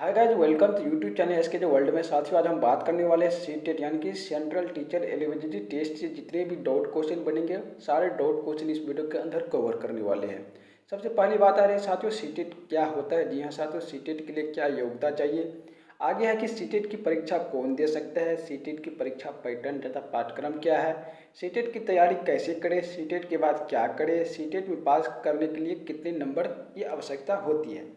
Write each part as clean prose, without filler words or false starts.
Hi guys, welcome to YouTube channel S K जो world में। साथियों, आज हम बात करने वाले हैं सीटेट यानी कि सेंट्रल टीचर एलिजिबिलिटी टेस्ट से जितने भी डाउट क्वेश्चन बनेंगे सारे डाउट क्वेश्चन इस वीडियो के अंदर कवर करने वाले हैं। सबसे पहली बात आ रही है साथियों, सीटेट क्या होता है। जी हाँ साथियों, सीटेट के लिए क्या योग्यता चाहिए। आगे है कि सीटेट की परीक्षा कौन दे सकता है, सीटेट की परीक्षा पैटर्न तथा पाठ्यक्रम क्या है, सीटेट की तैयारी कैसे करें, सीटेट के बाद क्या करें, सीटेट में पास करने के लिए कितने नंबर की आवश्यकता होती है।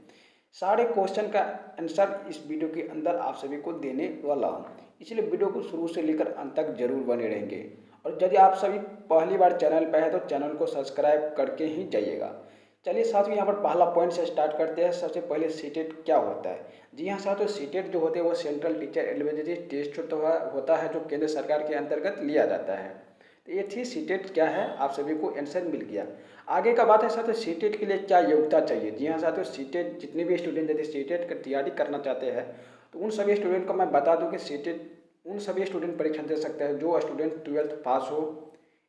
सारे क्वेश्चन का आंसर इस वीडियो के अंदर आप सभी को देने वाला हूँ, इसलिए वीडियो को शुरू से लेकर अंत तक जरूर बने रहेंगे। और यदि आप सभी पहली बार चैनल पर है तो चैनल को सब्सक्राइब करके ही जाइएगा। चलिए साथियों, यहाँ पर पहला पॉइंट से स्टार्ट करते हैं। सबसे पहले सीटेट क्या होता है। जी हाँ साथियों, सीटेट जो होते हैं वो सेंट्रल टीचर एलिजिबिलिटी टेस्ट होता है जो केंद्र सरकार के अंतर्गत लिया जाता है। तो ये थी सीटेट क्या है, आप सभी को आंसर मिल गया। आगे का बात है साथियों, सीटेट के लिए क्या योग्यता चाहिए। जी हाँ साथियों, सीटेट जितने भी स्टूडेंट यदि सीटेट की तैयारी करना चाहते हैं तो उन सभी स्टूडेंट को मैं बता दूं कि सीटेट उन सभी स्टूडेंट परीक्षा दे सकते हैं जो स्टूडेंट 12th पास हो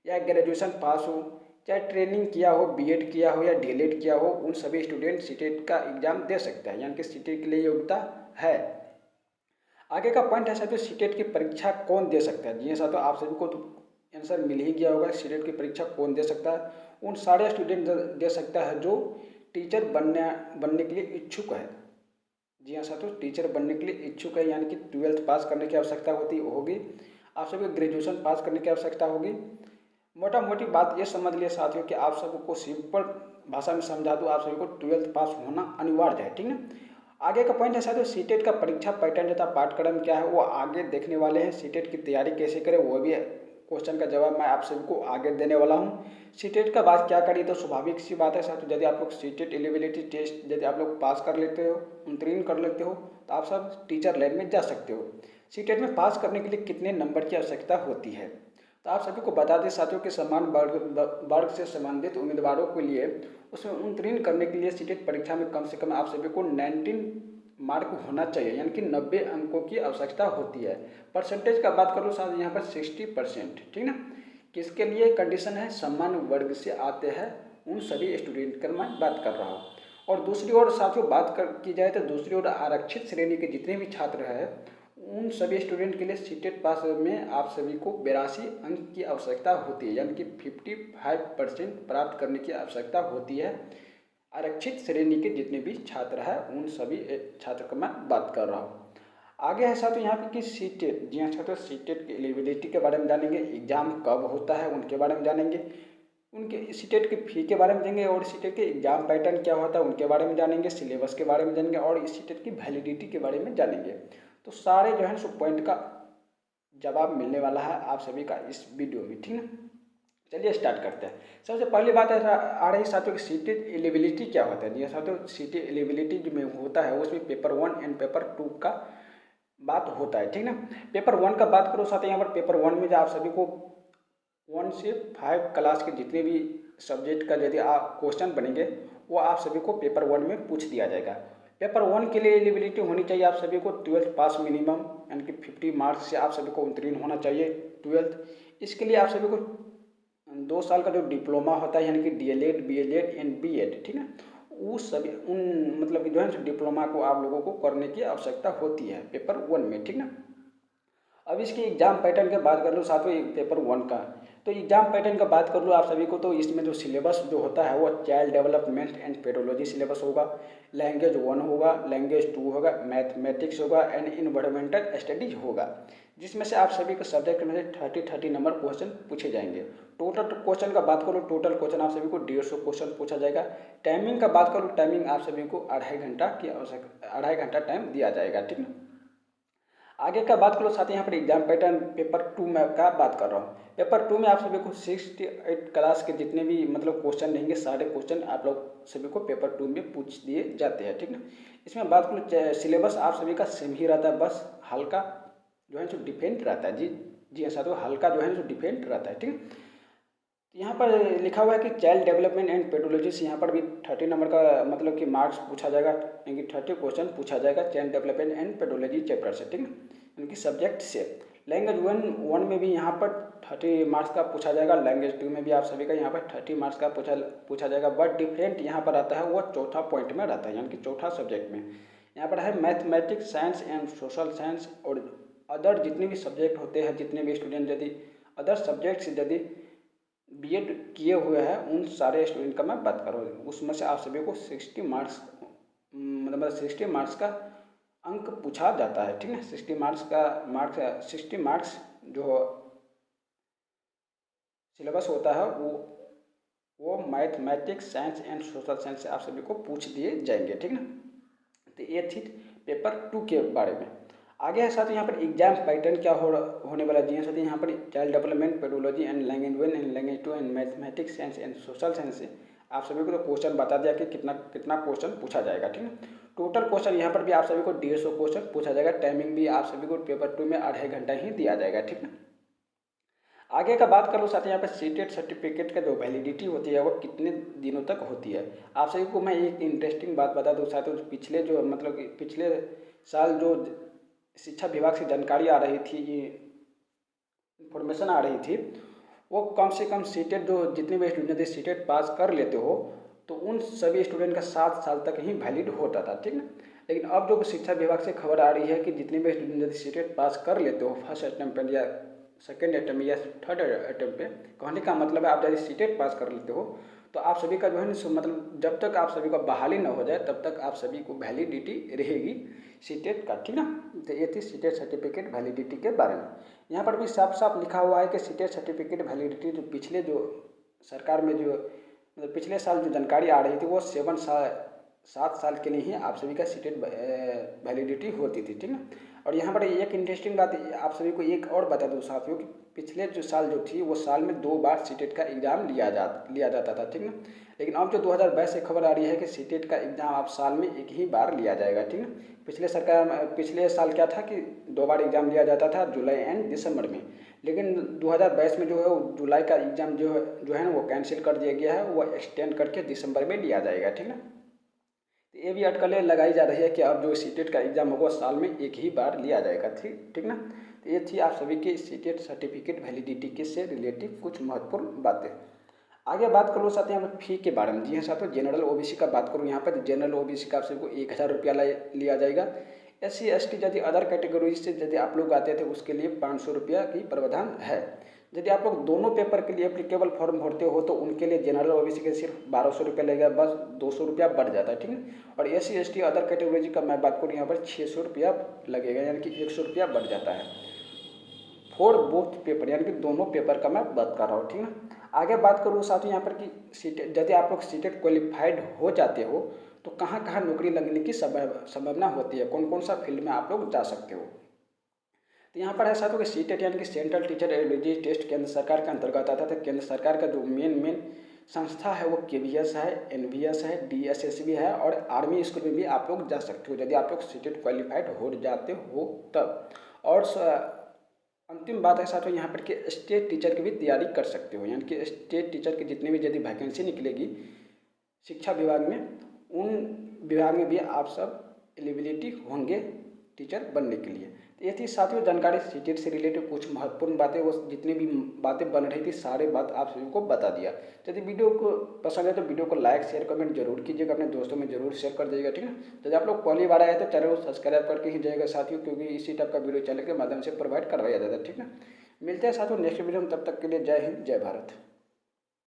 या ग्रेजुएशन पास हो, चाहे ट्रेनिंग किया हो, बीएड किया हो या डीएलएड किया हो, उन सभी स्टूडेंट सीटेट का एग्जाम दे सकते हैं, यानी कि सीटेट के लिए योग्यता है। आगे का पॉइंट है साथियों, सीटेट की परीक्षा कौन दे सकता है। जी हाँ साथियों, आप सभी को तो आंसर मिल ही गया होगा। सीटेट की परीक्षा कौन दे सकता है, उन सारे स्टूडेंट दे सकता है जो टीचर बनने के लिए इच्छुक है। जी हाँ साथियों, टीचर बनने के लिए इच्छुक है, यानी कि 12th पास करने की आवश्यकता होगी। आप सभी को ग्रेजुएशन पास करने की आवश्यकता होगी। मोटा मोटी बात ये समझ लिए साथियों कि आप सबको सिंपल भाषा में समझा दूँ, आप सभी को 12th पास होना अनिवार्य है, ठीक है। आगे का पॉइंट है साथियों, सीटेट का परीक्षा पैटर्न तथा पाठ्यक्रम क्या है वो आगे देखने वाले हैं। सीटेट की तैयारी कैसे करें वो भी क्वेश्चन का जवाब मैं आप सभी को आगे देने वाला हूँ। सीटेट का बात क्या करी तो स्वाभाविक सी बात है साथियों, यदि आप लोग सीटेट एलिजिबिलिटी टेस्ट यदि आप लोग पास कर लेते हो, उत्तीर्ण कर लेते हो तो आप सब टीचर लाइन में जा सकते हो। सीटेट में पास करने के लिए कितने नंबर की आवश्यकता होती है तो आप सभी को बता दें साथियों कि समान वर्ग से संबंधित उम्मीदवारों के लिए उसमें उत्तीर्ण करने के लिए सीटेट परीक्षा में कम से कम आप सभी को 19 मार्क होना चाहिए, यानी कि 90 अंकों की आवश्यकता होती है। परसेंटेज का बात करूँ साथ यहाँ पर 60%, ठीक ना। किसके लिए कंडीशन है, समान वर्ग से आते हैं उन सभी स्टूडेंट की मैं बात कर रहा हूँ। और दूसरी ओर साथियों बात की जाए तो दूसरी ओर आरक्षित श्रेणी के जितने भी छात्र हैं उन सभी स्टूडेंट के लिए सीटेट पास में आप सभी को 82 अंक की आवश्यकता होती है, यानी कि 55% प्राप्त करने की आवश्यकता होती है। आरक्षित श्रेणी के जितने भी छात्र हैं उन सभी छात्र का मैं बात कर रहा हूँ। आगे है साथियों यहाँ पे कि सीटेट, जी हाँ छात्रों, सीटेट की एलिजिबिलिटी के बारे में जानेंगे, एग्जाम कब होता है उनके बारे में जानेंगे, उनके सीटेट की फ़ी के बारे में जानेंगे और सीटेट के एग्जाम पैटर्न क्या होता है उनके बारे में जानेंगे, सिलेबस के बारे में जानेंगे और इस सीटेट की वैलिडिटी के बारे में जानेंगे। तो सारे जो है सो पॉइंट का जवाब मिलने वाला है आप सभी का इस वीडियो में, ठीक है। चलिए स्टार्ट करते हैं। सबसे पहली बात है आ रही साथियों कि सीटेट एलिजिबिलिटी क्या होता है। जी साथियों, सीटेट एलिजिबिलिटी जो में होता है उसमें पेपर 1 एंड पेपर 2 का बात होता है, ठीक ना। पेपर 1 का बात करो साथियों, यहाँ पर पेपर 1 में जो आप सभी को 1 से 5 क्लास के जितने भी सब्जेक्ट का यदि आप क्वेश्चन बनेंगे वो आप सभी को पेपर 1 में पूछ दिया जाएगा। पेपर 1 के लिए एलिजिबिलिटी होनी चाहिए आप सभी को 12th पास मिनिमम, यानी कि 50 मार्क्स से आप सभी को उत्तीर्ण होना चाहिए 12th। इसके लिए आप सभी को 2 साल का जो डिप्लोमा होता है, यानी कि डीएलएड, बीएलएड एंड बीएड, ठीक है, उस सभी उन मतलब कि जो है डिप्लोमा को आप लोगों को करने की आवश्यकता होती है पेपर 1 में, ठीक ना। अब इसके एग्जाम पैटर्न की बात कर लूँ साथियों, पेपर 1 का तो एग्जाम पैटर्न का बात कर लूँ आप सभी को, तो इसमें जो सिलेबस जो होता है वो child development and pedology syllabus होगा, लैंग्वेज 1 होगा, लैंग्वेज 2 होगा, मैथमेटिक्स होगा एंड इन्वायरमेंटल स्टडीज होगा, जिसमें से आप सभी के सब्जेक्ट में से 30 नंबर क्वेश्चन पूछे जाएंगे। टोटल क्वेश्चन का बात करूँ, टोटल क्वेश्चन आप सभी को 150 क्वेश्चन पूछा जाएगा। टाइमिंग का बात करूँ, टाइमिंग आप सभी को 2.5 घंटा की आवश्यकता, 2.5 घंटा टाइम दिया जाएगा, ठीक है। आगे का बात करो साथ ही यहाँ पर एग्जाम पैटर्न पेपर 2 में का बात कर रहा हूँ। पेपर 2 में आप सभी को 68 क्लास के जितने भी मतलब क्वेश्चन रहेंगे सारे क्वेश्चन आप लोग सभी को पेपर 2 में पूछ दिए जाते हैं, ठीक ना। इसमें बात करूँ सिलेबस आप सभी का सेम ही रहता है, बस हल्का जो है जो डिफरेंट रहता है। जी हाँ साथियों, हल्का जो है जो डिफरेंट रहता है, ठीक है। यहाँ पर लिखा हुआ है कि चाइल्ड डेवलपमेंट एंड पेडोलॉजिस्ट, यहाँ पर भी 30 नंबर का मतलब कि मार्क्स पूछा जाएगा, यानी कि 30 क्वेश्चन पूछा जाएगा child development and pedology chapter से, ठीक है, यानी कि सब्जेक्ट से। लैंग्वेज 1 में भी यहाँ पर 30 मार्क्स का पूछा जाएगा, लैंग्वेज 2 में भी आप सभी का यहाँ पर 30 मार्क्स का पूछा जाएगा, बट डिफरेंट यहाँ पर आता है वो चौथा पॉइंट में रहता है, यानी कि चौथा सब्जेक्ट में। यहाँ पर है mathematics, science and social science और अदर जितने भी सब्जेक्ट होते हैं, जितने भी स्टूडेंट यदि अदर सब्जेक्ट से यदि बीएड किए हुए हैं उन सारे स्टूडेंट का मैं बात कर रहा हूँ। उसमें से आप सभी को 60 मार्क्स मतलब 60 मार्क्स का अंक पूछा जाता है, ठीक है। 60 मार्क्स जो सिलेबस होता है वो mathematics, science and social science से आप सभी को पूछ दिए जाएंगे, ठीक ना। तो ये थी पेपर 2 के बारे में। आगे है साथ यहाँ पर एग्जाम पैटर्न क्या होने वाला जी साथ यहाँ पर child development, pedology and language 1 and language 2 and mathematics, science and social science से आप सभी को तो क्वेश्चन बता दिया कि कितना कितना क्वेश्चन पूछा जाएगा, ठीक है। टोटल क्वेश्चन यहाँ पर भी आप सभी को 150 क्वेश्चन पूछा जाएगा। टाइमिंग भी आप सभी को पेपर 2 में 2.5 घंटा ही दिया जाएगा, ठीक है। आगे का बात कर लो साथ ही यहाँ पे सीटेट सर्टिफिकेट का जो वैलिडिटी होती है वो कितने दिनों तक होती है। आप सभी को मैं एक इंटरेस्टिंग बात बता दूँ साथियों, पिछले जो मतलब कि पिछले साल जो शिक्षा विभाग से जानकारी आ रही थी, ये इंफॉर्मेशन आ रही थी, वो कम से कम सीटेट जो जितने भी स्टूडेंट यदि सीटेट पास कर लेते हो तो उन सभी स्टूडेंट का 7 साल तक ही वैलिड होता था, ठीक ना। लेकिन अब जो शिक्षा विभाग से खबर आ रही है कि जितने भी स्टूडेंट यदि सीटेट पास कर लेते हो फर्स्ट अटेम्प्ट या सेकेंड अटेम्प्ट या थर्ड अटेम्प्ट पे, कहने का मतलब है आप यदि सीटेट पास कर लेते हो तो आप सभी का जो है ना मतलब जब तक आप सभी का बहाली न हो जाए तब तक आप सभी को वैलिडिटी रहेगी सीटेट का, ठीक ना। तो ये थी सीटेट सर्टिफिकेट वैलिडिटी के बारे में। यहाँ पर भी साफ साफ लिखा हुआ है कि सीटेट सर्टिफिकेट वैलिडिटी जो पिछले जो सरकार में जो मतलब पिछले साल जो जानकारी आ रही थी वो 7 साल के लिए ही आप सभी का सीटेट वैलिडिटी होती थी, ठीक ना। और यहाँ पर एक इंटरेस्टिंग बात आप सभी को एक और बता दूँ साथियों कि पिछले जो साल जो थी वो साल में 2 बार सीटेट का एग्ज़ाम लिया जाता था, ठीक ना। लेकिन अब जो 2022 से खबर आ रही है कि सीटेट का एग्ज़ाम आप साल में एक ही बार लिया जाएगा, ठीक ना। पिछले साल क्या था कि 2 बार एग्ज़ाम लिया जाता था, जुलाई एंड दिसंबर में। लेकिन 2022 में जो है वो जुलाई का एग्ज़ाम जो है ना वो कैंसिल कर दिया गया है, वो एक्सटेंड करके दिसंबर में लिया जाएगा, ठीक ना। तो ये भी अटकलें लगाई जा रही है कि अब जो सीटेट का एग्ज़ाम होगा साल में एक ही बार लिया जाएगा, ठीक ना। तो ये थी आप सभी के सीटेट सर्टिफिकेट वैलिडिटी के से रिलेटिव कुछ महत्वपूर्ण बातें। आगे बात करूँ साथ यहाँ पर फी के बारे में। जी हाँ साथियों, जनरल ओबीसी का बात करूँ यहाँ पर जनरल ओबीसी का आप सबको 1000 रुपया लिया जाएगा। SC ST यदि अदर कैटेगरी से यदि आप लोग आते थे उसके लिए 500 रुपया की प्रावधान है। यदि आप लोग दोनों पेपर के लिए एप्लीकेबल फॉर्म भरते हो तो उनके लिए जनरल ओबीसी के सिर्फ 1200 रुपया लगेगा, बस 200 रुपया बढ़ जाता है, ठीक है। और SC ST अदर कैटेगरी का मैं बात करूँ यहाँ पर 600 रुपया लगेगा, यानी कि 100 रुपया बढ़ जाता है फॉर बोथ पेपर, यानी कि दोनों पेपर का मैं बात कर रहा हूँ, ठीक है। आगे बात करूँ साथियों यहाँ पर कि सीटेट यदि आप लोग सीटेट क्वालिफाइड हो जाते हो तो कहाँ कहाँ नौकरी लगने की संभावना होती है, कौन कौन सा फील्ड में आप लोग जा सकते हो। तो यहाँ पर है साथियों कि सीटेट यानी कि सेंट्रल टीचर एलिजिबिलिटी टेस्ट केंद्र सरकार के अंतर्गत आता था। केंद्र सरकार का जो मेन संस्था है वो KVS है, NVS है, DSSB है और आर्मी स्कूल में भी आप लोग जा सकते हो यदि आप लोग सीटेट क्वालिफाइड हो जाते हो तब। और अंतिम बात है साथियों यहाँ पर कि स्टेट टीचर की भी तैयारी कर सकते हो, यानी कि स्टेट टीचर की जितनी भी यदि वैकेंसी निकलेगी शिक्षा विभाग में उन विभाग में भी आप सब एलिजिबिलिटी होंगे टीचर बनने के लिए। तो ये थी साथियों जानकारी सीटेट से रिलेटेड कुछ महत्वपूर्ण बातें, वो जितनी भी बातें बन रही थी सारे बात आप सभी को बता दिया। यदि वीडियो को पसंद है तो वीडियो को लाइक शेयर कमेंट जरूर कीजिएगा, अपने दोस्तों में जरूर शेयर कर दीजिएगा, ठीक है। यदि आप लोग पहली बार आए तो चैनल को सब्सक्राइब करके ही जाएगा साथियों, क्योंकि इसी टाइप का वीडियो चैनल के माध्यम से प्रोवाइड करवाया जाता है, ठीक है। मिलते हैं साथियों नेक्स्ट वीडियो में, तब तक के लिए जय हिंद जय भारत।